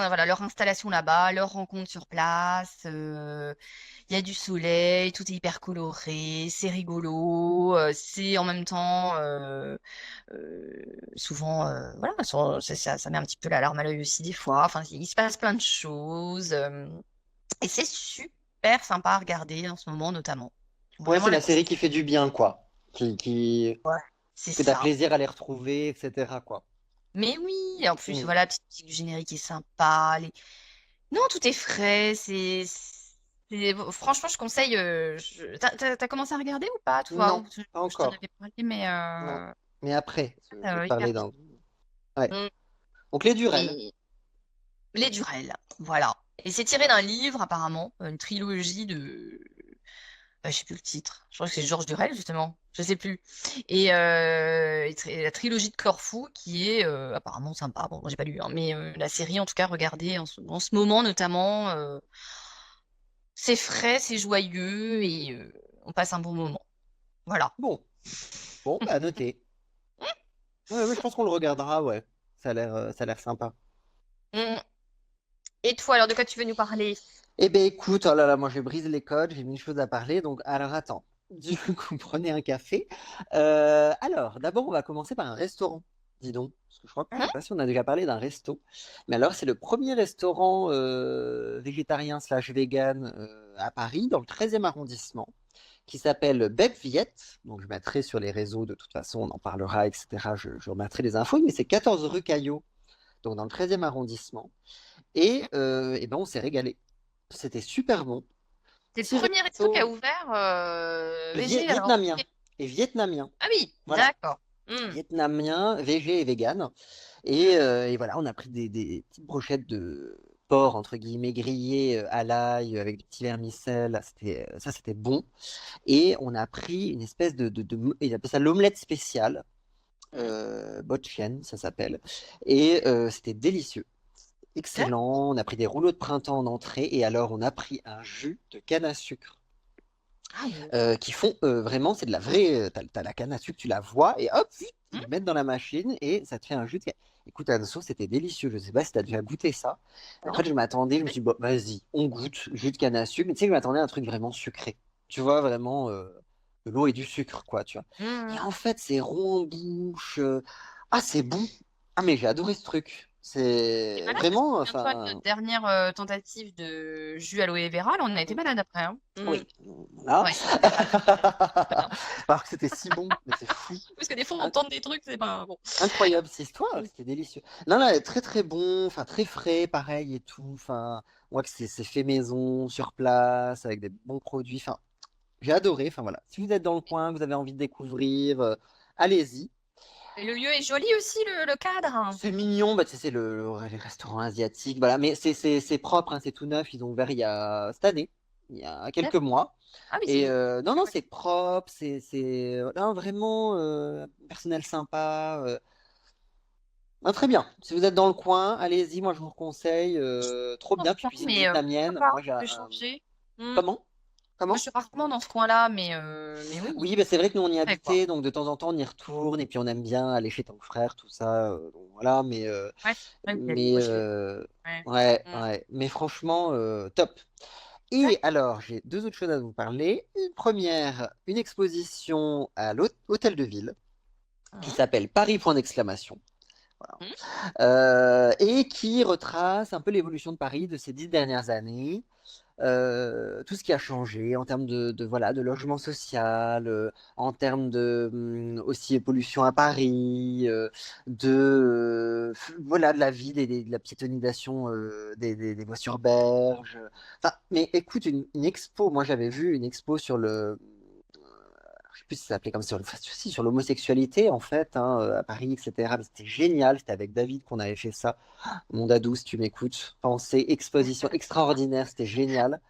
voilà, leur installation là-bas, leur rencontre sur place. Il y a du soleil, tout est hyper coloré, c'est rigolo, c'est en même temps souvent, voilà, ça met un petit peu la larme à l'œil aussi des fois. Enfin, il se passe plein de choses, et c'est super sympa à regarder en ce moment notamment. Ouais, Vraiment c'est la la petite. série qui fait du bien, quoi. Ouais, c'est Que t'as ça. plaisir à les retrouver, etc., quoi. Mais oui, en plus, Mm. voilà, la petite musique du générique est sympa. Non, tout est frais. Franchement, je conseille. T'as commencé à regarder ou pas, toi? Non, Ou pas je t'en encore. avais parlé, mais Non. Mais après, je vais te hyper parler bien. d'un. Ouais. Mm. Donc, les Durel. Et Les Durel, voilà. Et c'est tiré d'un livre, apparemment, une trilogie de. Je sais plus le titre. Je crois que c'est Georges Durel, justement. Je sais plus. Et la trilogie de Corfou, qui est apparemment sympa. Bon, moi, j'ai pas lu, hein, mais la série, en tout cas, regardez en ce moment, notamment. C'est frais, c'est joyeux, et on passe un bon moment. Voilà. Bon, bon, bah, noté. Ouais, ouais, je pense qu'on le regardera, ouais. Ça a l'air sympa. Mm. Et toi, alors de quoi tu veux nous parler? Eh ben écoute, oh là là, moi je brise les codes, j'ai mille choses à parler, donc alors attends. Du coup, prenez un café. Alors, d'abord, on va commencer par un restaurant, dis donc. Parce que je crois que je Hein. sais pas si on a déjà parlé d'un resto. Mais alors, c'est le premier restaurant végétarien slash vegan à Paris, dans le 13e arrondissement, qui s'appelle Beb Viette. Donc, je mettrai sur les réseaux, de toute façon, on en parlera, etc. Je remettrai les infos, mais c'est 14 rue Caillot, donc dans le 13e arrondissement. Et ben, on s'est régalé. C'était super bon. C'est le Petit premier resto qui a resto ouvert VG, alors. vietnamien. Et vietnamien. Ah oui, Voilà. d'accord. Hmm. Vietnamien, végé et vegan. Hmm. Et voilà, on a pris des petites brochettes de porc, entre guillemets, grillées à l'ail, avec des petits vermicelles. Ça, c'était bon. Et on a pris une espèce ils appellent ça l'omelette spéciale. Botchen, ça s'appelle. Et c'était délicieux. D'accord. Excellent. On a pris des rouleaux de printemps en entrée. Et alors, on a pris un jus de canne à sucre. Ah oui. Qui font vraiment, c'est de la vraie. T'as la canne à sucre, tu la vois, et hop, vite, Hmm. ils mettent dans la machine et ça te fait un jus de canne. Écoute, Anso, c'était délicieux. Je sais pas si t'as déjà goûté ça. Ah En non. fait, je m'attendais, je me suis dit, bon, vas-y, on goûte, jus de canne à sucre. Mais tu sais, je m'attendais à un truc vraiment sucré. Tu vois, vraiment de l'eau et du sucre, quoi, tu vois. Et Hmm. en fait, c'est rond en bouche. Ah, c'est bon. Ah, mais j'ai adoré ce truc. T'es C'est malade parce que vraiment, souviens-toi de enfin, notre dernière tentative de jus aloe vera, là, on a été malade après, hein. oui, là, Ouais, c'était pas très bien. alors que c'était si bon, mais c'est fou. Parce que des fois, on Inc- tente des trucs, c'est pas bon. Incroyable cette histoire, Mm. c'était délicieux. Non, là, très très bon, enfin très frais, pareil et tout. Enfin, on voit que c'est fait maison, sur place, avec des bons produits. Enfin, j'ai adoré. Enfin voilà, si vous êtes dans le coin, que vous avez envie de découvrir, allez-y. Et le lieu est joli aussi, le cadre. C'est mignon, bah, tu sais, c'est les restaurants asiatiques, voilà. Mais c'est propre, hein, c'est tout neuf. Ils ont ouvert il y a cette année, il y a quelques D'accord. mois. Ah oui, Et c'est non, non, chouette. c'est propre, non, vraiment personnel sympa. Non, très bien. Si vous êtes dans le coin, allez-y, moi je vous conseille. Trop Dans ce bien, puis coin, cuisine mais pourquoi vietnamienne. pas, Moi, j'ai on peut changer. Mm. comment? Moi, je Comment? suis rarement dans ce coin-là, mais oui, Oui, bah, c'est vrai que nous on y après, quoi. habitait, donc de temps en temps on y retourne, et puis on aime bien aller chez ton frère, tout ça. Donc voilà, Ouais, c'est vrai que vous avez mais beau chez les ouais. ouais, Mm. ouais. Mais franchement, top. Ouais. Et alors, j'ai deux autres choses à vous parler. Une première, une exposition à l'hôtel de ville qui Mhm. s'appelle Paris, point d'exclamation. Voilà. Mhm. Et qui retrace un peu l'évolution de Paris de ces 10 dernières années. Tout ce qui a changé en termes voilà, de logement social, en termes aussi pollution à Paris, voilà, de la vie, de la piétonisation des voies sur berge. Enfin, mais écoute, une expo, moi j'avais vu une expo sur je sais plus si ça s'appelait comme ça, si, sur l'homosexualité en fait, hein, à Paris, etc. Mais c'était génial, c'était avec David qu'on avait fait ça. Mon dadou, si tu m'écoutes, pensée, exposition extraordinaire, c'était génial.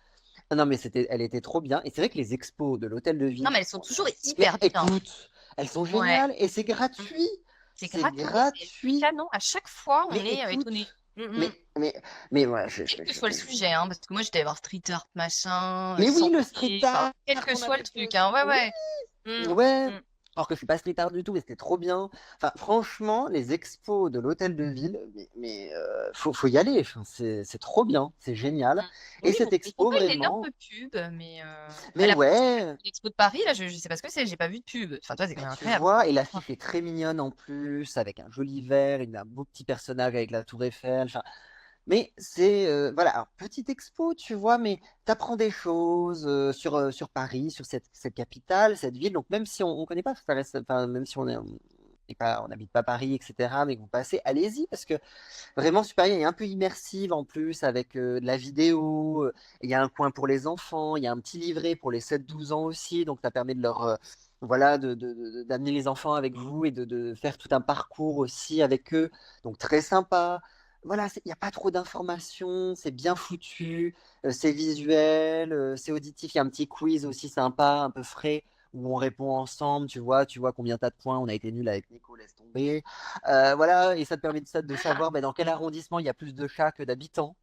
Ah non, mais elle était trop bien. Et c'est vrai que les expos de l'hôtel de Non, ville mais qui elles sont sont toujours super, hyper bien. écoute, elles sont Ouais. géniales et c'est Mm. gratuit. C'est C'est gratuit, c'est gratuit. canon. À chaque fois, on Mais est écoute, étonné. mais, mais, mais ouais, Quel que soit le sujet, hein, parce que moi, j'étais voir street art, machin, mais oui, le street santé, enfin, art, quel que on soit le avait fait truc, aussi. hein. Ouais, Oui, ouais. Mm, ouais. mm, Alors que je suis pas street art du tout, mais c'était trop bien. Enfin, franchement, les expos de l'hôtel de ville, faut y aller. Enfin, c'est trop bien, c'est génial. mm. Et Oui, cette bon, ils font expo, pas une énorme vraiment, pub, mais bah, mais la prochaine ouais. expo de Paris, là, je sais pas ce que c'est, j'ai pas vu de pub. Enfin, toi, c'est quand Mais même tu incroyable. vois, et Ouais. l'affiche est très mignonne en plus, avec un joli verre, un beau petit personnage avec la tour Eiffel. Enfin, mais voilà, alors, petite expo, tu vois, mais t'apprends des choses sur Paris, sur cette capitale, cette ville. Donc même si on connaît pas, ça reste, enfin, même si on n'habite pas Paris, etc., mais que vous passez, allez-y, parce que vraiment, Super est un peu immersive en plus, avec de la vidéo. Il y a un coin pour les enfants, il y a un petit livret pour les 7-12 ans aussi, donc ça permet de leur, voilà, d'amener les enfants avec vous et de faire tout un parcours aussi avec eux. Donc très sympa. Voilà, il n'y a pas trop d'informations, c'est bien foutu, c'est visuel, c'est auditif. Il y a un petit quiz aussi sympa, un peu frais, où on répond ensemble, tu vois combien t'as de points. On a été nul avec Nico, laisse tomber. Voilà, et ça te permet de savoir dans quel arrondissement il y a plus de chats que d'habitants.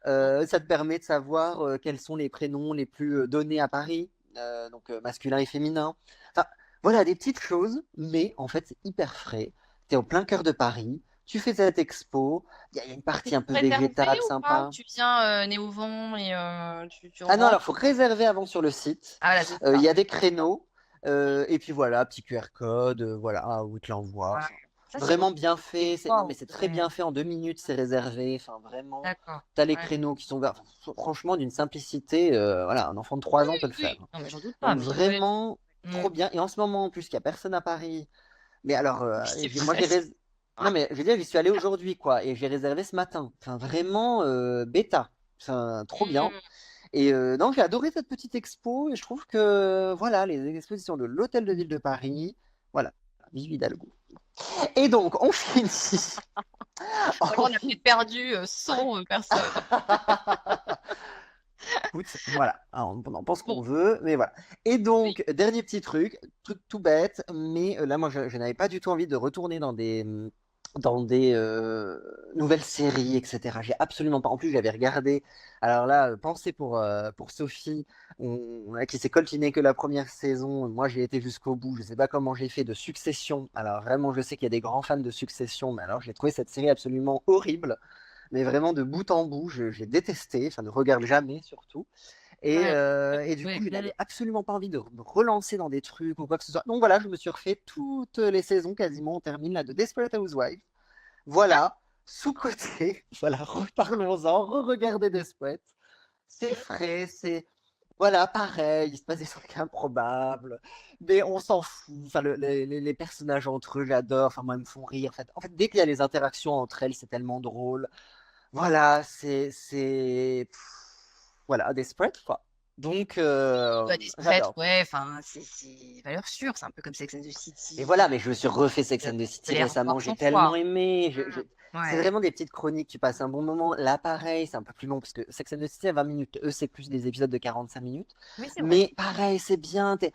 Ça te permet de savoir quels sont les prénoms les plus donnés à Paris, donc masculin et féminin. Enfin, voilà, des petites choses, mais en fait, c'est hyper frais. Tu es au plein cœur de Paris, tu fais cette expo, il y a une C'est partie un peu réservé végétale ou pas? Ou sympa. tu viens nez au vent et tu Ah non, rentres? alors, faut réserver avant sur le site. Ah, voilà, c'est Il ça. y a des créneaux. Et puis voilà, petit QR code, voilà, où il te l'envoie. Ouais. Enfin, Ça, c'est vraiment ok. bien Et fait. Non, mais wow, c'est très ouais. bien fait. En 2 minutes, c'est réservé. Enfin, vraiment, D'accord. t'as les Ouais. créneaux qui sont ouverts. Enfin, franchement, d'une simplicité. Voilà, un enfant de Oui, 3 ans peut le faire. oui. Non, mais j'en doute pas, Donc mais ouais. vraiment, Mm. trop bien. Et en ce moment, en plus, il n'y a personne à Paris. Mais alors, Oui, c'est moi, vrai. non, mais je veux dire, j'y suis allé aujourd'hui, quoi. Et j'ai réservé ce matin. Enfin, vraiment, bêta. Enfin, trop bien. Mm. Et non, j'ai adoré cette petite expo et je trouve que voilà, les expositions de l'Hôtel de Ville de Paris, voilà, vive Hidalgo. Et donc, on finit. Ou alors on on a finit- peut-être perdu 100 personnes. Écoute, voilà, hein, on en pense qu'on Bon, veut, mais voilà. Et oui. donc, dernier petit truc tout bête, mais là, moi, je n'avais pas du tout envie de retourner dans des nouvelles séries, etc. J'ai absolument pas. En plus, j'avais regardé. Alors là, pensez pour Sophie, qui s'est coltinée que la première saison. Moi, j'ai été jusqu'au bout. Je sais pas comment j'ai fait de Succession. Alors vraiment, je sais qu'il y a des grands fans de Succession, mais alors j'ai trouvé cette série absolument horrible. Mais vraiment de bout en bout, j'ai détesté. Enfin, ne regarde jamais surtout. Ouais. Et du Ouais. coup, je Mm. n'avais absolument pas envie de me relancer dans des trucs ou quoi que ce soit. Donc voilà, je me suis refait toutes les saisons quasiment. On termine là de Desperate Housewives. Ah, Voilà, sous-coté. Voilà, reparlons-en, re-regardez Desperate. C'est frais, c'est. Voilà, pareil, il se passe des trucs improbables, mais on s'en fout. Enfin, les personnages entre eux, j'adore. Enfin, moi, ils me font rire. En fait, dès qu'il y a les interactions entre elles, c'est tellement drôle. Voilà, voilà, Desperate, quoi. Donc, Bah, des prêtres, j'adore. ouais, enfin, c'est valeur sûre, c'est un peu comme Sex and the Et City. voilà, mais je me suis refait Sex and the Faut City les revoir récemment, j'ai 100 tellement fois. aimé. C'est Ouais. vraiment des petites chroniques, tu passes un bon moment. Là, pareil, c'est un peu plus long parce que Sex and the City à 20 minutes, eux, c'est plus des épisodes de 45 minutes. Oui, c'est vrai. Mais pareil, c'est bien. Puis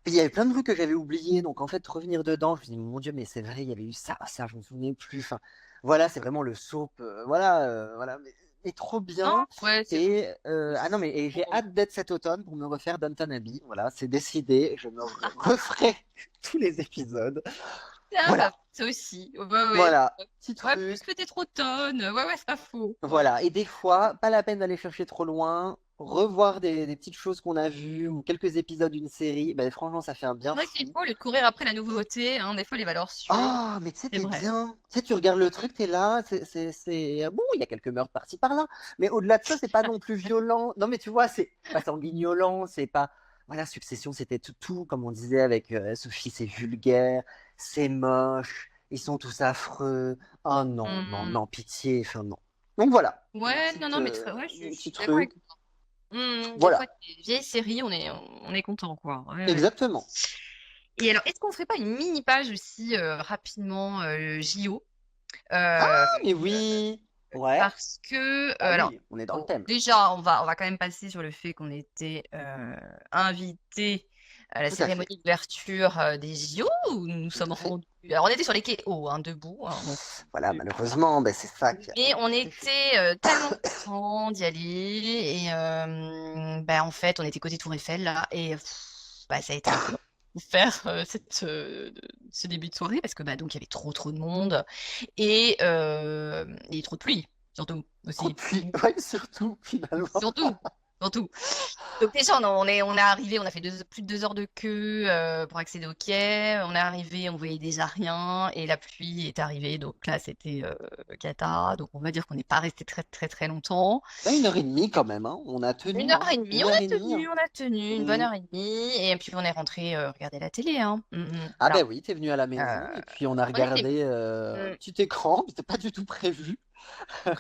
il y avait plein de trucs que j'avais oubliés, donc en fait, revenir dedans, je me suis dit, mon Dieu, mais c'est vrai, il y avait eu ça, je me souvenais plus. Enfin, voilà, c'est vraiment le soap, voilà, mais trop Non, bien. ouais, c'est Et ah non, mais et j'ai hâte d'être cet automne pour me refaire Downton Abbey. Voilà, c'est décidé, je me referai tous les épisodes. Ah bah, Voilà, ça aussi. Ouais, ouais. voilà, petit Ouais, plus truc. peut-être automne. Ouais, ouais, c'est pas faux. Ouais. Voilà, et des fois, pas la peine d'aller chercher trop loin, revoir des petites choses qu'on a vues ou quelques épisodes d'une série, ben, franchement, ça fait un bien C'est vrai que des fou. fois, au lieu de courir après la nouveauté, hein, des fois, les valeurs sûres, Ah, mais tu sais, c'est t'es vrai. bien. Tu sais, tu regardes le truc, t'es là, bon, il y a quelques meurtres par-ci par-là, mais au-delà de ça, c'est pas non plus violent. Non, mais tu vois, c'est pas sanguignolant, c'est pas. Voilà, Succession, c'était tout, comme on disait avec Sophie, c'est vulgaire, c'est moche, ils sont tous affreux. Oh non, non, Hmm. non, pitié, enfin non. Donc voilà, Ouais, non, non, mais ouais, un je petit suis d'accord truc. avec toi. Des fois, Voilà, des vieilles séries, on est content, quoi. Ouais, ouais. exactement. Et alors, est-ce qu'on ferait pas une mini page aussi rapidement JO? Ah, Euh, mais oui, ouais. Parce que, Ah alors, oui, on est dans le bon, thème. déjà, on va quand même passer sur le fait qu'on était invité à la Tout à fait, cérémonie d'ouverture des JO, où nous nous tout sommes à fait. rendus. Alors, on était sur les quais hauts, hein, debout, hein, donc, Voilà, malheureusement, ben, c'est ça qui a mais on péché. était tellement contents d'y aller. Et ben, en fait, on était côté Tour Eiffel, là, et bah, ça a été un peu faire ce début de soirée, parce que bah, donc, il y avait trop, trop de monde. Et il y a eu trop de pluie, surtout Trop de aussi. pluie, ouais, surtout, finalement. Surtout, surtout. Donc déjà, on est arrivé, on a fait plus de 2 heures de queue pour accéder au quai. On est arrivé, on voyait déjà rien et la pluie est arrivée. Donc là, c'était cata. Donc on va dire qu'on n'est pas resté très très très longtemps. Là, 1 heure et demie quand même, hein. On a Une tenu, heure hein. et demie, Une on heure a et demie, hein. tenu, on a tenu une bonne Mm. heure et demie. Et puis on est rentré regarder la télé, hein. Ah ben Voilà. oui, t'es venu à la maison Euh, et puis on a on était. regardé un petit écran, c'était pas du tout prévu.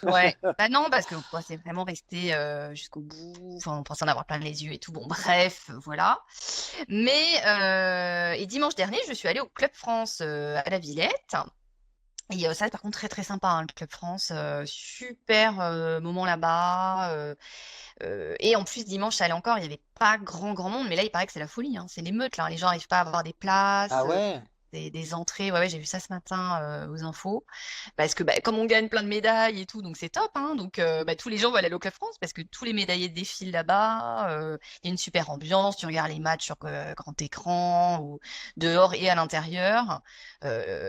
Ouais, bah non, parce que quoi, c'est vraiment resté jusqu'au bout. Enfin, on pensait en avoir plein les yeux et tout. Bon, bref, voilà. Mais et dimanche dernier, je suis allée au Club France à la Villette. Et ça, par contre, très très sympa, hein, le Club France. Super moment là-bas. Et en plus, dimanche, ça allait encore. Il n'y avait pas grand monde, mais là, il paraît que c'est la folie, hein. C'est l'émeute, là. Les gens n'arrivent pas à avoir des Ah places. ouais? Des entrées, ouais, ouais, j'ai vu ça ce matin aux infos. Parce que bah, comme on gagne plein de médailles et tout, donc c'est top, hein. Donc bah, tous les gens veulent aller au Club France parce que tous les médaillés défilent là-bas. Il y a une super ambiance, tu regardes les matchs sur grand écran ou dehors et à l'intérieur.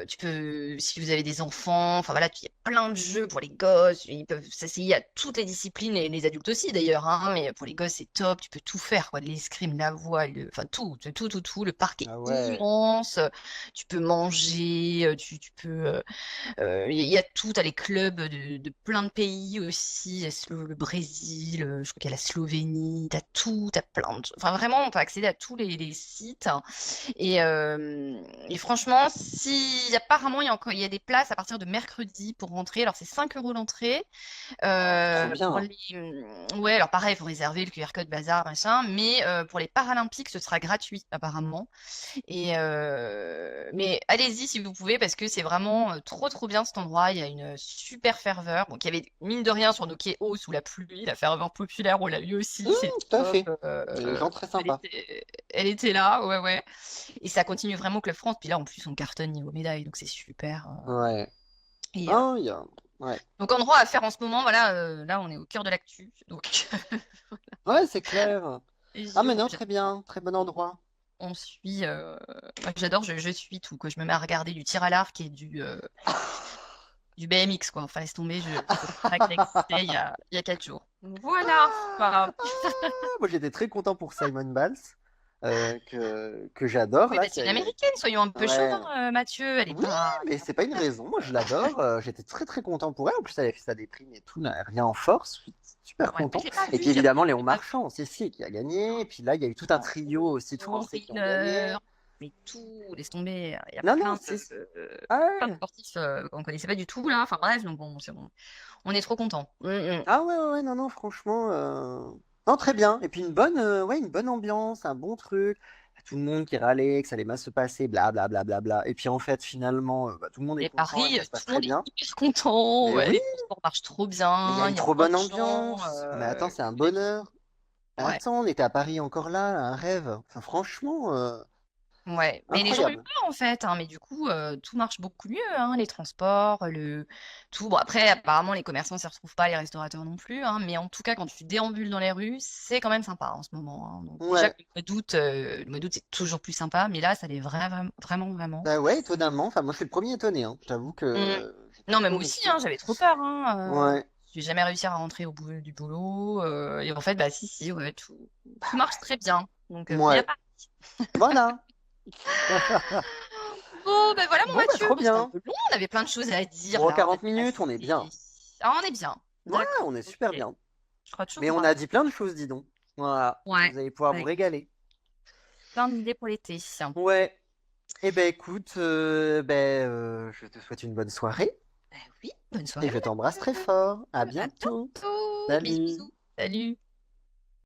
Tu peux, si vous avez des enfants, enfin voilà, il y a plein de jeux pour les gosses. Ils peuvent s'essayer à toutes les disciplines et les adultes aussi d'ailleurs, hein. Mais pour les gosses, c'est top. Tu peux tout faire, quoi, de l'escrime, la voile, enfin tout, tout, tout, tout. Le parc est Ah ouais. immense. Tu peux manger, tu peux il y a tout, t'as les clubs de plein de pays aussi, il y a le Brésil, je crois qu'il y a la Slovénie, t'as tout, t'as plein de. Enfin, vraiment, on peut accéder à tous les sites. Et franchement, si apparemment, il y a des places à partir de mercredi pour rentrer. Alors, c'est 5 euros l'entrée. Oh, trop Pour bien. ouais, alors pareil, il faut réserver le QR code bazar, machin. Mais pour les Paralympiques, ce sera gratuit, apparemment. Mais allez-y si vous pouvez parce que c'est vraiment trop trop bien cet endroit. Il y a une super ferveur. Bon, qu'il y avait mine de rien sur nos quais hauts sous la pluie, la ferveur populaire, on l'a eu aussi. C'est Tout à top. fait. Les gens très sympas. Elle était là, ouais ouais. Et ça continue vraiment que le France. Puis là en plus on cartonne niveau médaille, donc c'est super. Ouais. Et Ah, ouais. donc endroit à faire en ce moment, voilà. Là on est au cœur de l'actu, donc Ouais, c'est clair. les Ah, mais JO, non, très bien. Très bon endroit. on suit. Moi, j'adore, je suis tout quoi. Je me mets à regarder du tir à l'arc et du BMX, quoi. Enfin, laisse tomber, je sais pas que ça existait il y a 4 jours. Voilà. Enfin, Moi, j'étais très content pour Simon Biles. que j'adore Oui, là. bah, c'est une américaine, soyons un peu Ouais. chauvins, Mathieu. Elle est Oui, pas. mais c'est pas une raison. Moi, je l'adore. J'étais très très content pour elle. En plus, elle avait fait sa déprime et tout, n'a rien en force. Je suis super Ouais, moi, content. je l'ai pas Et vue, puis j'avoue. évidemment, Je Léon l'ai pas vue. Marchand, Cécile qui a gagné. Et puis là, il y a eu tout un trio aussi de Son Français qui ont gagné. Riner, mais tout, laisse tomber. Il y a Non, non, ah plein de ouais. sportifs qu'on connaissait pas du tout là. Enfin bref, donc bon, c'est bon. On est trop contents. Ah ouais, ouais, ouais, non, non, franchement, non, très bien. Et puis une bonne, ouais, une bonne ambiance, un bon truc. Tout le monde qui râlait, que ça allait mal se passer, bla bla bla bla bla. Et puis en fait, finalement, bah, tout le monde est Et content et Paris, ça se passe tout le très monde est bien. hyper content. Mais Ouais, oui, les transports marchent trop mais il y a bien. une Il y a trop plein bonne de gens. ambiance. Mais attends, c'est un Les- bonheur. Ouais. Attends, on était à Paris encore là, un rêve. Enfin, franchement, Ouais, mais les gens ont eu incroyable. peur en fait, hein, mais du coup, tout marche beaucoup mieux, hein, les transports, tout. Bon, après, apparemment, les commerçants s'y retrouvent pas, les restaurateurs non plus, hein, mais en tout cas, quand tu déambules dans les rues, c'est quand même sympa en ce moment, hein. Donc, déjà Ouais, que le mois d'août, c'est toujours plus sympa, mais là, ça l'est vraiment, vraiment, vraiment. bah ouais, étonnamment. Enfin, moi, je suis le premier étonné, hein. Je t'avoue Mm. que j'étais Non, un mais peu moi aussi, méfiant. hein, j'avais trop peur, hein. Ouais, J'ai jamais réussi à rentrer au bout du boulot, et en fait, bah si, si, ouais, tout marche très bien. Donc, viens ouais, pas. voilà. Bon, ben voilà, mon Bon, bah, Mathieu. trop Bon, c'était un bien. peu long, on avait plein de choses à dire Bon, là. On a 40 minutes, on est passé. bien. Ah, on est bien. Ouais, D'accord. on est Ok. super bien. Je crois toujours Mais on voir. a dit plein de choses, dis donc. Voilà, Ouais. vous allez pouvoir vous Avec régaler. plein d'idées pour l'été. Ouais. Eh ben écoute, je te souhaite une bonne soirée Ben oui, bonne et soirée, je mon t'embrasse très Mathieu. fort. À À bientôt. bientôt. Bisous, Salut. bisous. Salut.